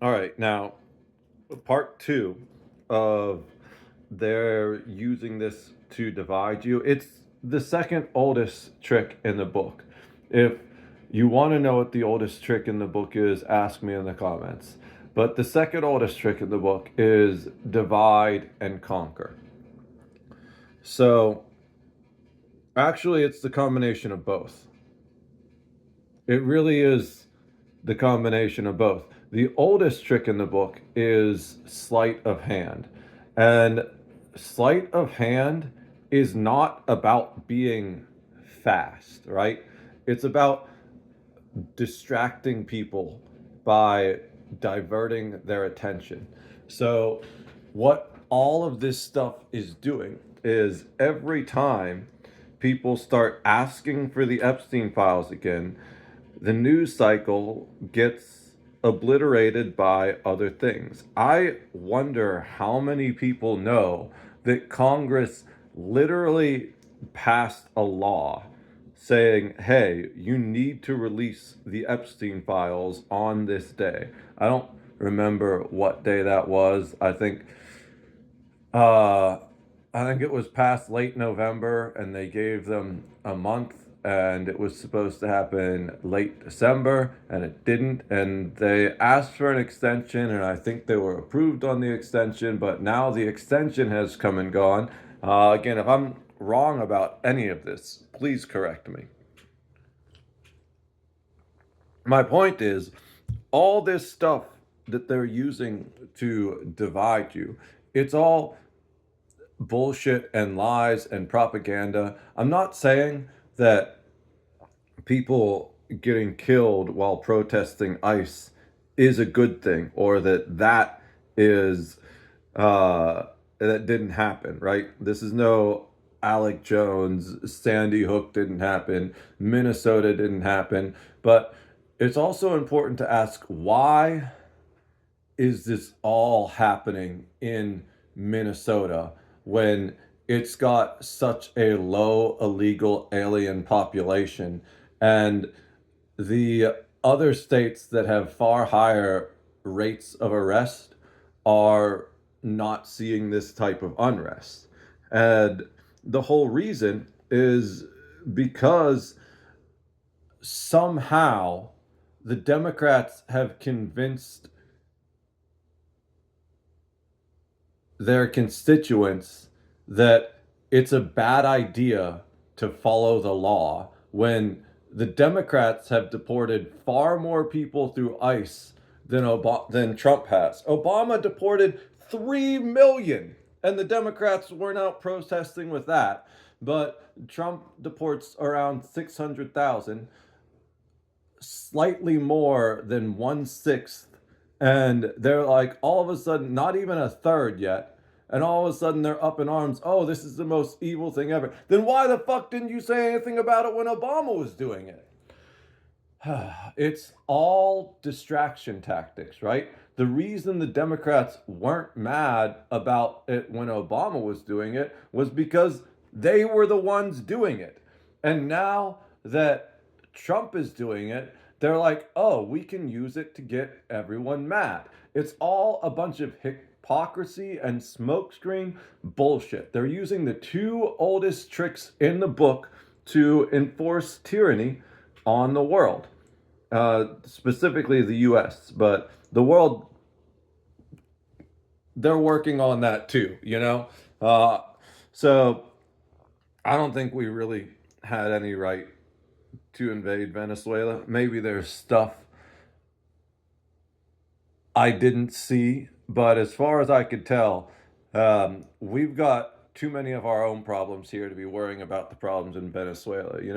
All right, now part two of they're using this to divide you. It's the second oldest trick in the book. If you want to know what the oldest trick in the book is, ask me in the comments. But the second oldest trick in the book is divide and conquer. So actually, it's the combination of both. It really is the combination of both. The oldest trick in the book is sleight of hand. And sleight of hand is not about being fast, right? It's about distracting people by diverting their attention. So, what all of this stuff is doing is every time people start asking for the Epstein files again, the news cycle gets obliterated by other things. I wonder how many people know that Congress literally passed a law saying, hey, you need to release the Epstein files on this day. I don't remember what day that was. Uh, I think it was past late November, and they gave them a month, and it was supposed to happen late December, and it didn't. And they asked for an extension, and I think they were approved on the extension, but now the extension has come and gone. Again, if I'm wrong about any of this, please correct me. My point is, all this stuff that they're using to divide you, it's all bullshit and lies and propaganda. I'm not saying that people getting killed while protesting ICE is a good thing, or that is that didn't happen, right? This is no Alec Jones, Sandy Hook didn't happen, Minnesota didn't happen, but it's also important to ask, why is this all happening in Minnesota when it's got such a low illegal alien population, and the other states that have far higher rates of arrest are not seeing this type of unrest? And the whole reason is because somehow the Democrats have convinced their constituents that it's a bad idea to follow the law when the Democrats have deported far more people through ICE than Trump has. Obama deported 3 million, and the Democrats weren't out protesting with that. But Trump deports around 600,000, slightly more than 1/6. And they're like, all of a sudden, not even a third yet. And all of a sudden, they're up in arms. Oh, this is the most evil thing ever. Then why the fuck didn't you say anything about it when Obama was doing it? It's all distraction tactics, right? The reason the Democrats weren't mad about it when Obama was doing it was because they were the ones doing it. And now that Trump is doing it, they're like, oh, we can use it to get everyone mad. It's all a bunch of hypocrisy and smokescreen bullshit. They're using the two oldest tricks in the book to enforce tyranny on the world, specifically the US, but the world, they're working on that too, you know? So I don't think we really had any right to invade Venezuela. Maybe there's stuff I didn't see, but as far as I could tell, we've got too many of our own problems here to be worrying about the problems in Venezuela. You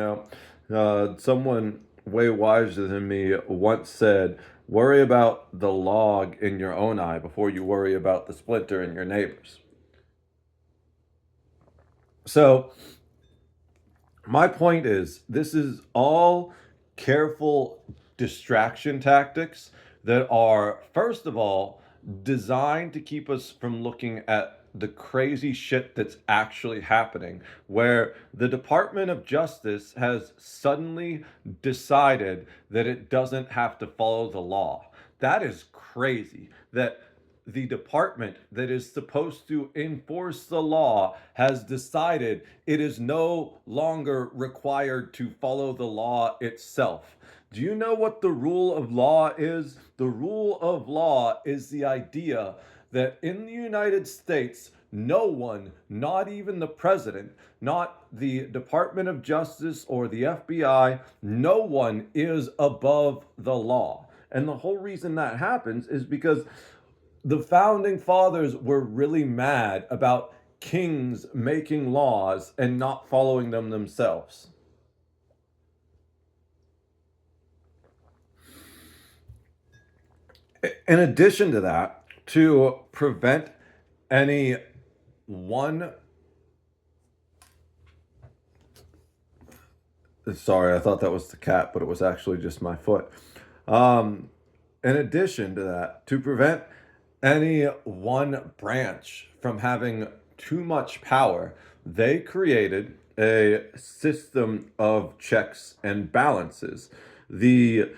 know, someone way wiser than me once said, "Worry about the log in your own eye before you worry about the splinter in your neighbor's." So my point is, this is all careful distraction tactics that are, first of all, designed to keep us from looking at the crazy shit that's actually happening, where the Department of Justice has suddenly decided that it doesn't have to follow the law. That is crazy that the department that is supposed to enforce the law has decided it is no longer required to follow the law itself. Do you know what the rule of law is? The rule of law is the idea that in the United States, no one, not even the president, not the Department of Justice or the FBI, no one is above the law. And the whole reason that happens is because the founding fathers were really mad about kings making laws and not following them themselves. In addition to that, to prevent any one, sorry, I thought that was the cat, but it was actually just my foot. Um, in addition to that, to prevent any one branch from having too much power, they created a system of checks and balances. The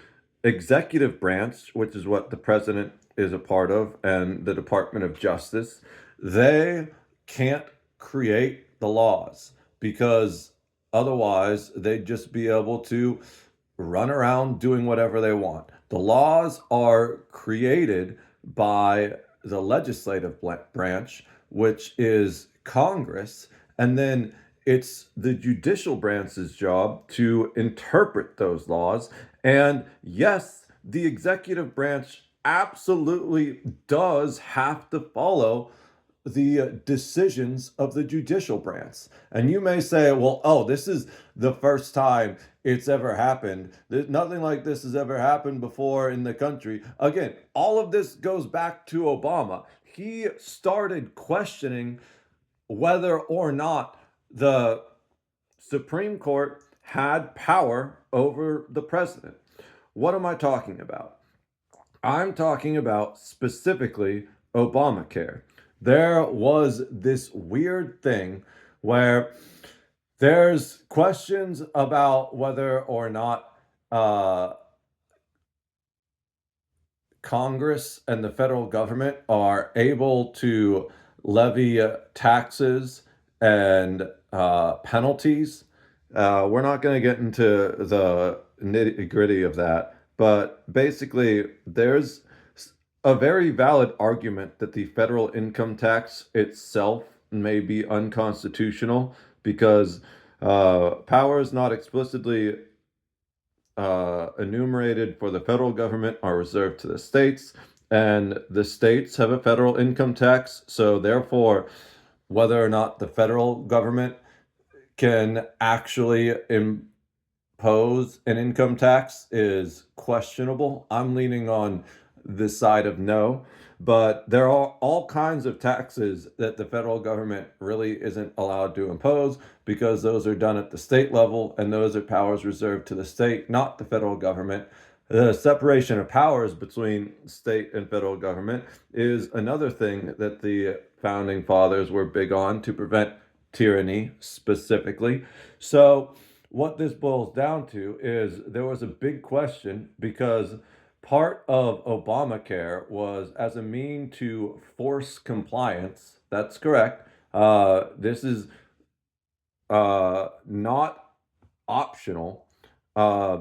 executive branch, which is what the president is a part of, and the Department of Justice, they can't create the laws because otherwise they'd just be able to run around doing whatever they want. The laws are created by the legislative branch, which is Congress, and then it's the judicial branch's job to interpret those laws. And yes, the executive branch absolutely does have to follow the decisions of the judicial branch. And you may say, well, oh, this is the first time it's ever happened. Nothing like this has ever happened before in the country. Again, all of this goes back to Obama. He started questioning whether or not the Supreme Court had power over the president. What am I talking about? I'm talking about specifically Obamacare. There was this weird thing where there's questions about whether or not uh, Congress and the federal government are able to levy taxes and penalties. We're not going to get into the nitty gritty of that, but basically, there's a very valid argument that the federal income tax itself may be unconstitutional because powers not explicitly enumerated for the federal government are reserved to the states, and the states have a federal income tax. So, therefore, whether or not the federal government can actually impose an income tax is questionable. I'm leaning on this side of no, but there are all kinds of taxes that the federal government really isn't allowed to impose because those are done at the state level and those are powers reserved to the state, not the federal government. The separation of powers between state and federal government is another thing that the founding fathers were big on to prevent tyranny specifically. So, what this boils down to is there was a big question because part of Obamacare was as a mean to force compliance. That's correct. This is not optional. Uh,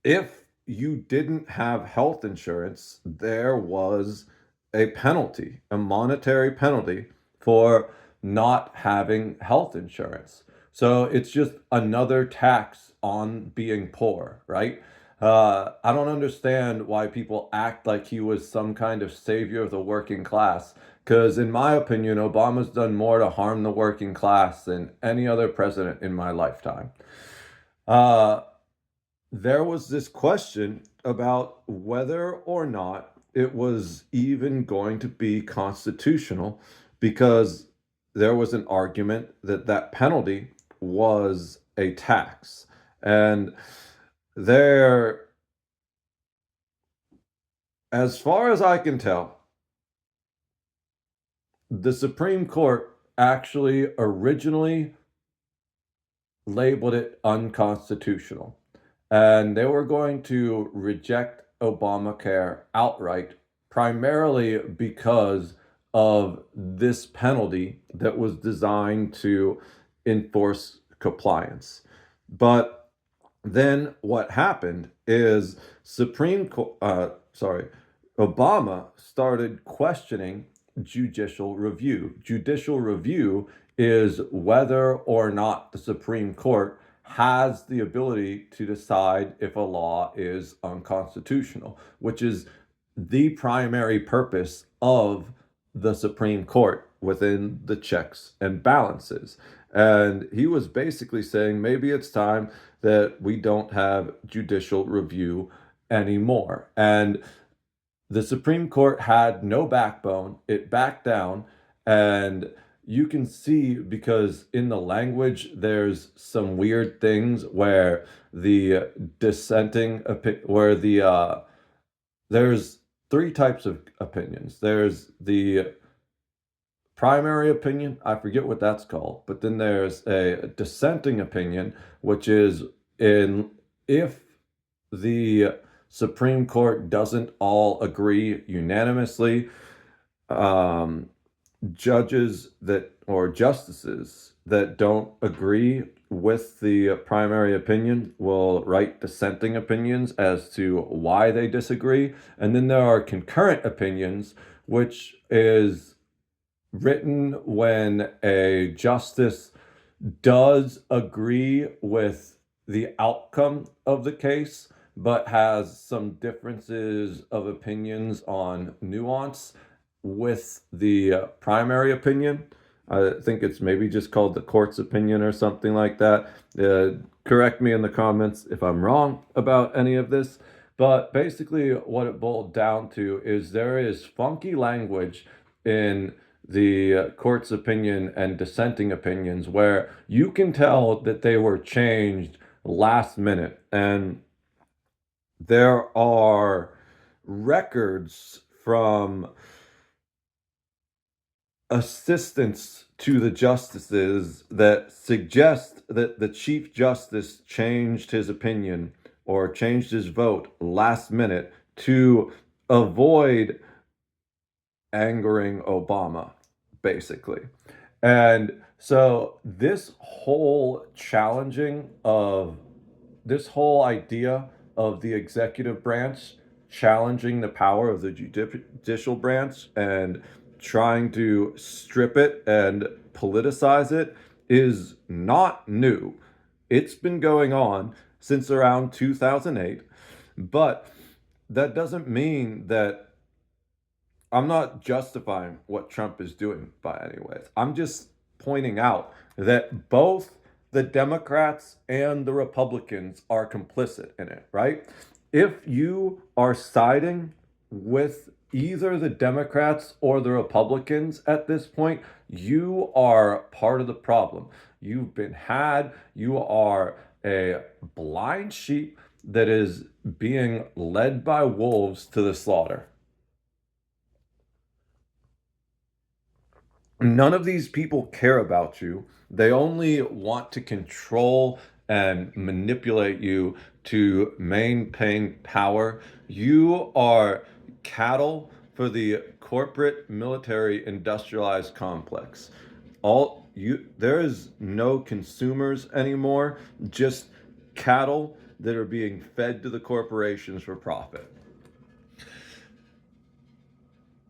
if you didn't have health insurance, there was a penalty, a monetary penalty for not having health insurance. So it's just another tax on being poor, right? I don't understand why people act like he was some kind of savior of the working class. Because, in my opinion, Obama's done more to harm the working class than any other president in my lifetime. Uh, there was this question about whether or not it was even going to be constitutional because there was an argument that that penalty was a tax. And there, as far as I can tell, the Supreme Court actually originally labeled it unconstitutional. And they were going to reject Obamacare outright, primarily because of this penalty that was designed to enforce compliance. But then what happened is Obama started questioning judicial review. Judicial review is whether or not the Supreme Court has the ability to decide if a law is unconstitutional, which is the primary purpose of the Supreme Court within the checks and balances. And he was basically saying maybe it's time that we don't have judicial review anymore. And the Supreme Court had no backbone. It backed down. And you can see because in the language, there's some weird things where the where there's three types of opinions. There's the primary opinion, I forget what that's called, but then there's a dissenting opinion, which is in if the Supreme Court doesn't all agree unanimously, um, judges that or justices that don't agree with the primary opinion will write dissenting opinions as to why they disagree. And then there are concurrent opinions, which is written when a justice does agree with the outcome of the case, but has some differences of opinions on nuance with the primary opinion. I think it's maybe just called the court's opinion or something like that. Correct me in the comments if I'm wrong about any of this. But basically, what it boiled down to is there is funky language in the court's opinion and dissenting opinions where you can tell that they were changed last minute. And there are records from assistants to the justices that suggest that the Chief Justice changed his opinion or changed his vote last minute to avoid angering Obama, basically. And so this whole idea of the executive branch challenging the power of the judicial branch and trying to strip it and politicize it is not new. It's been going on since around 2008, but that doesn't mean that I'm not justifying what Trump is doing by any ways. I'm just pointing out that both the Democrats and the Republicans are complicit in it, right? If you are siding with either the Democrats or the Republicans at this point, you are part of the problem. You've been had, you are a blind sheep that is being led by wolves to the slaughter. None of these people care about you. They only want to control and manipulate you to maintain power. You are cattle for the corporate military industrialized complex. There is no consumers anymore, just cattle that are being fed to the corporations for profit.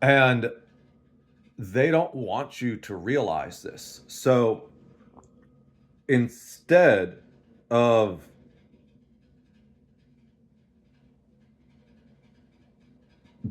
And they don't want you to realize this. So instead of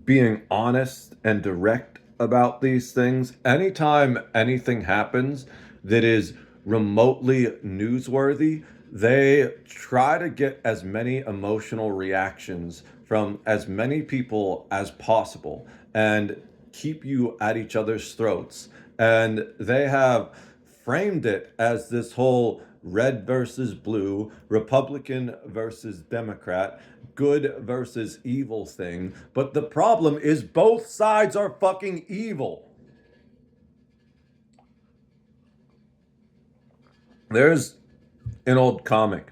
being honest and direct about these things, anytime anything happens that is remotely newsworthy, they try to get as many emotional reactions from as many people as possible and keep you at each other's throats. And they have framed it as this whole red versus blue, Republican versus Democrat, good versus evil thing. But the problem is both sides are fucking evil. There's an old comic,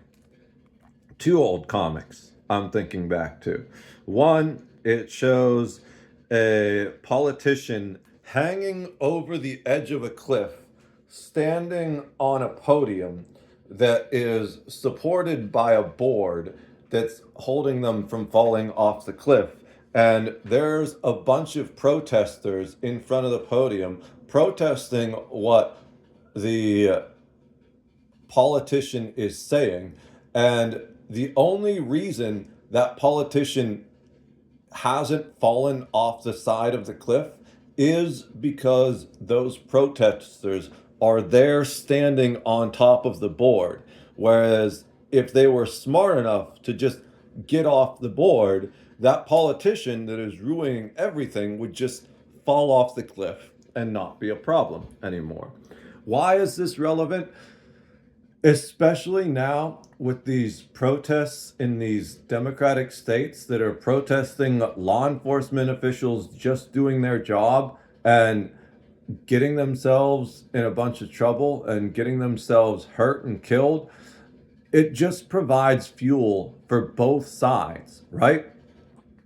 two old comics I'm thinking back to. One, it shows a politician hanging over the edge of a cliff, standing on a podium that is supported by a board that's holding them from falling off the cliff. And there's a bunch of protesters in front of the podium protesting what the politician is saying. And the only reason that politician hasn't fallen off the side of the cliff is because those protesters are there standing on top of the board. Whereas if they were smart enough to just get off the board, that politician that is ruining everything would just fall off the cliff and not be a problem anymore. Why is this relevant? Especially now with these protests in these democratic states that are protesting law enforcement officials just doing their job and getting themselves in a bunch of trouble and getting themselves hurt and killed. It just provides fuel for both sides, right?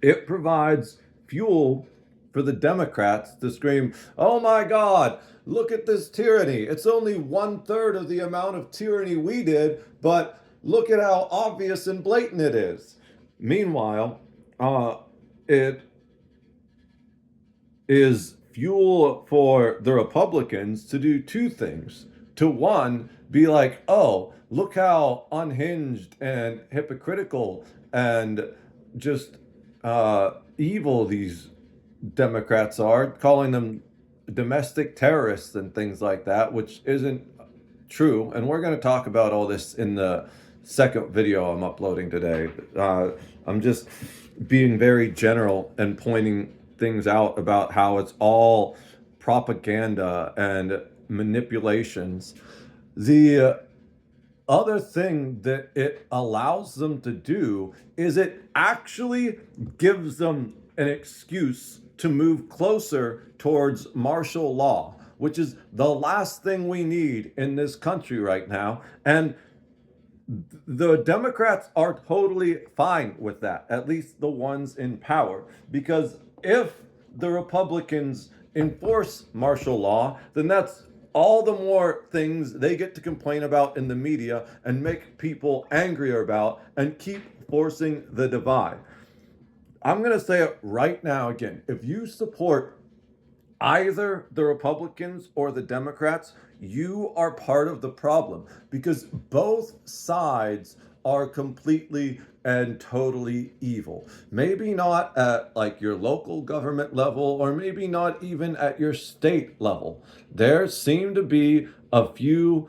It provides fuel for the Democrats to scream, "Oh my God, look at this tyranny. It's only 1/3 of the amount of tyranny we did, but look at how obvious and blatant it is." Meanwhile, it is fuel for the Republicans to do two things. To one, be like, "Oh, look how unhinged and hypocritical and just evil these Democrats are," calling them domestic terrorists and things like that, which isn't true. And we're going to talk about all this in the second video I'm uploading today. I'm just being very general and pointing things out about how it's all propaganda and manipulations. The other thing that it allows them to do is it actually gives them an excuse to move closer towards martial law, which is the last thing we need in this country right now. And the Democrats are totally fine with that, at least the ones in power, because if the Republicans enforce martial law, then that's all the more things they get to complain about in the media and make people angrier about and keep forcing the divide. I'm going to say it right now again. If you support either the Republicans or the Democrats, you are part of the problem because both sides are completely and totally evil. Maybe not at like your local government level or maybe not even at your state level. There seem to be a few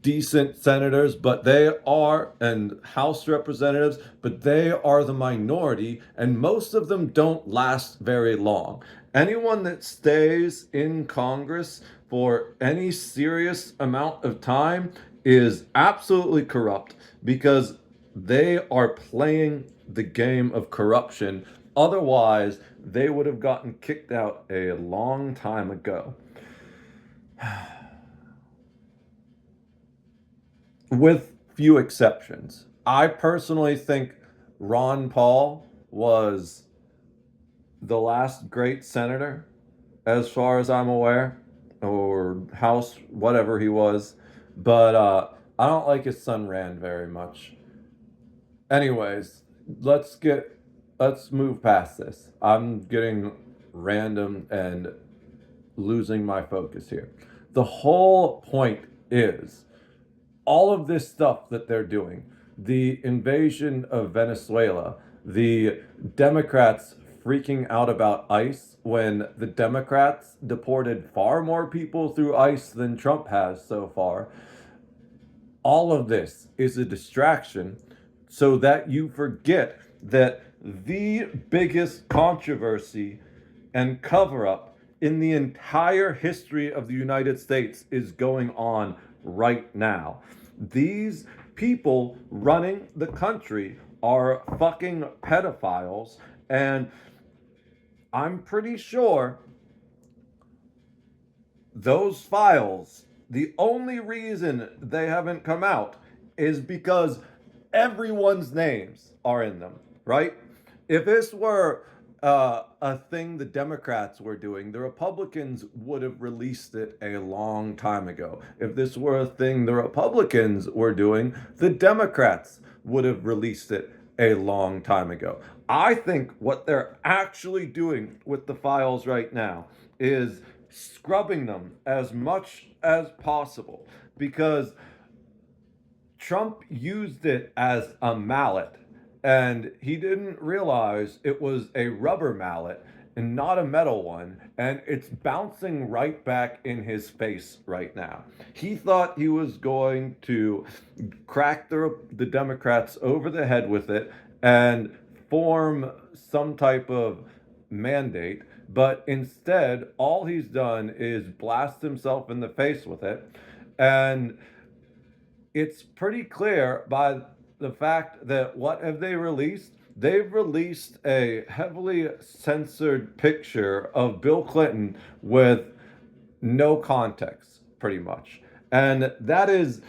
decent senators, but they are, and House representatives, but they are the minority, and most of them don't last very long. Anyone that stays in Congress for any serious amount of time is absolutely corrupt because they are playing the game of corruption. Otherwise, they would have gotten kicked out a long time ago. With few exceptions. I personally think Ron Paul was the last great senator, as far as I'm aware, or House, whatever he was. But I don't like his son Rand very much. Anyways, let's move past this. I'm getting random and losing my focus here. The whole point is all of this stuff that they're doing, the invasion of Venezuela, the Democrats freaking out about ICE when the Democrats deported far more people through ICE than Trump has so far. All of this is a distraction so that you forget that the biggest controversy and cover up in the entire history of the United States is going on right now. These people running the country are fucking pedophiles, and I'm pretty sure those files, the only reason they haven't come out is because everyone's names are in them, right? If this were a thing the Democrats were doing, the Republicans would have released it a long time ago. If this were a thing the Republicans were doing, the Democrats would have released it a long time ago. I think what they're actually doing with the files right now is scrubbing them as much as possible because Trump used it as a mallet and he didn't realize it was a rubber mallet and not a metal one, and it's bouncing right back in his face right now. He thought he was going to crack the Democrats over the head with it and form some type of mandate, but instead, all he's done is blast himself in the face with it. And it's pretty clear by the fact that what have they released? They've released a heavily censored picture of Bill Clinton with no context, pretty much. And that is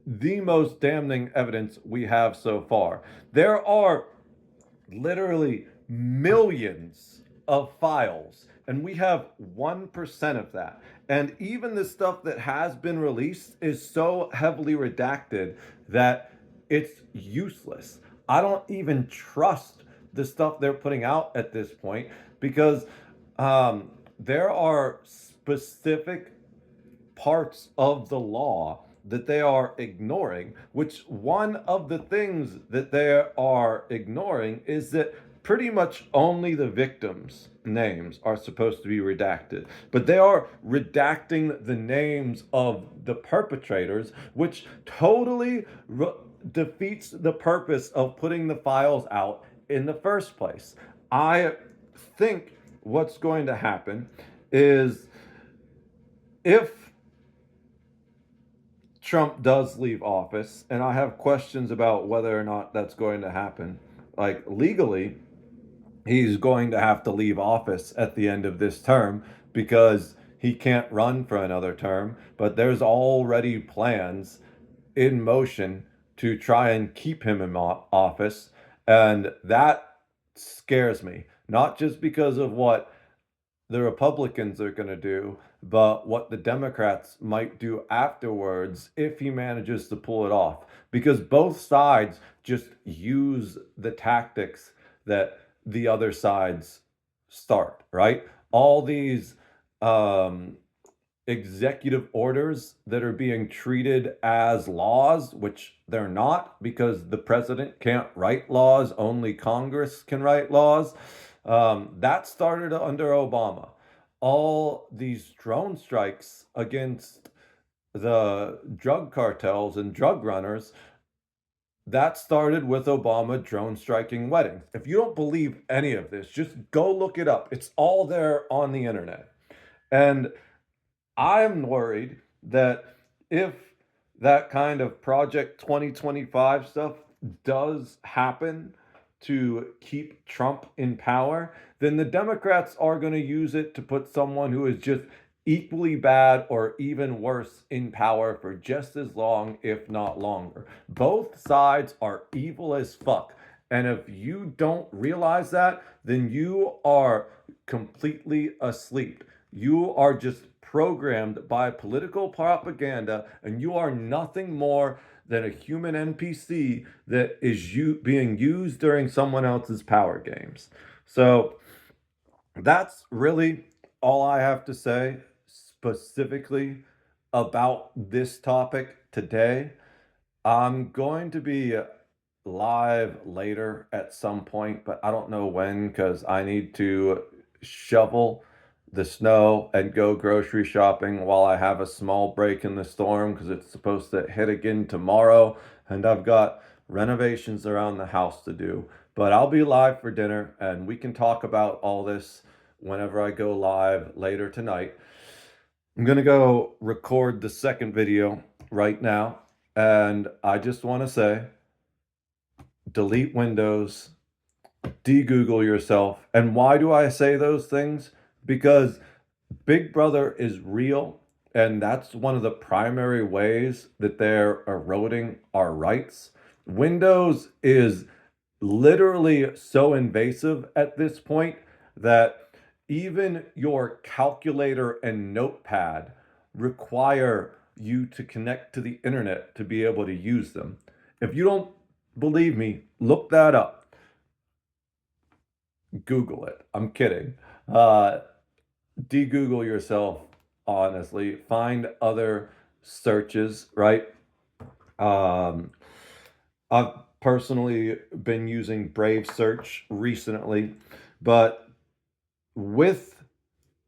the most damning evidence we have so far. There are literally millions of files, and we have 1% of that. And even the stuff that has been released is so heavily redacted that it's useless. I don't even trust the stuff they're putting out at this point because there are specific parts of the law that they are ignoring, which one of the things that they are ignoring is that pretty much only the victims' names are supposed to be redacted. But they are redacting the names of the perpetrators, which totally defeats the purpose of putting the files out in the first place. I think what's going to happen is if Trump does leave office, and I have questions about whether or not that's going to happen. Like legally, he's going to have to leave office at the end of this term because he can't run for another term. But there's already plans in motion to try and keep him in office. And that scares me, not just because of what the Republicans are going to do, but what the Democrats might do afterwards if he manages to pull it off. Because both sides just use the tactics that the other sides start, right? All these um, executive orders that are being treated as laws, which they're not because the president can't write laws, only Congress can write laws. That started under Obama. All these drone strikes against the drug cartels and drug runners, that started with Obama drone striking weddings. If you don't believe any of this, just go look it up. It's all there on the internet. And I'm worried that if that kind of Project 2025 stuff does happen to keep Trump in power, then the Democrats are going to use it to put someone who is just equally bad or even worse in power for just as long, if not longer. Both sides are evil as fuck. And if you don't realize that, then you are completely asleep. You are just programmed by political propaganda, and you are nothing more than a human NPC that is being used during someone else's power games. So that's really all I have to say specifically about this topic today. I'm going to be live later at some point, but I don't know when because I need to shovel the snow and go grocery shopping while I have a small break in the storm because it's supposed to hit again tomorrow. And I've got renovations around the house to do. But I'll be live for dinner and we can talk about all this whenever I go live later tonight. I'm going to go record the second video right now. And I just want to say, delete Windows, de-Google yourself. And why do I say those things? Because Big Brother is real, and that's one of the primary ways that they're eroding our rights. Windows is literally so invasive at this point that even your calculator and notepad require you to connect to the internet to be able to use them. If you don't believe me, look that up. Google it. I'm kidding. Uh, de-Google yourself, honestly. Find other searches, right? Um, I've personally been using Brave Search recently, but with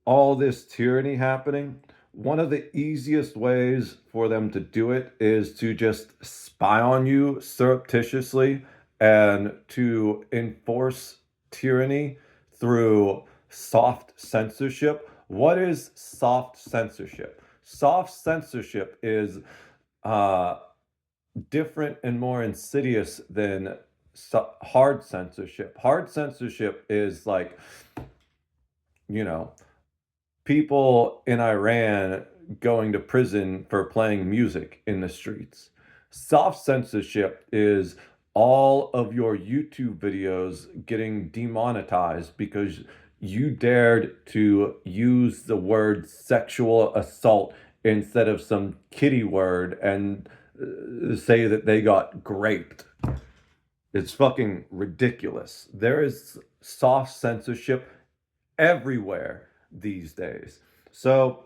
all this tyranny happening, one of the easiest ways for them to do it is to just spy on you surreptitiously and to enforce tyranny through soft censorship. What is soft censorship? Soft censorship is uh, different and more insidious than hard censorship. Hard censorship is like, you know, people in Iran going to prison for playing music in the streets. Soft censorship is all of your YouTube videos getting demonetized because you dared to use the word sexual assault instead of some kiddie word and say that they got raped. It's fucking ridiculous. There is soft censorship everywhere these days. So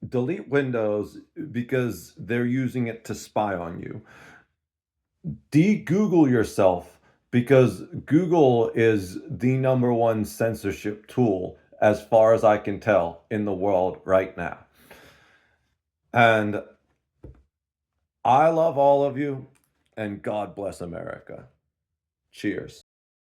delete Windows because they're using it to spy on you. De-Google yourself because Google is the number one censorship tool, as far as I can tell, in the world right now. And I love all of you, and God bless America. Cheers.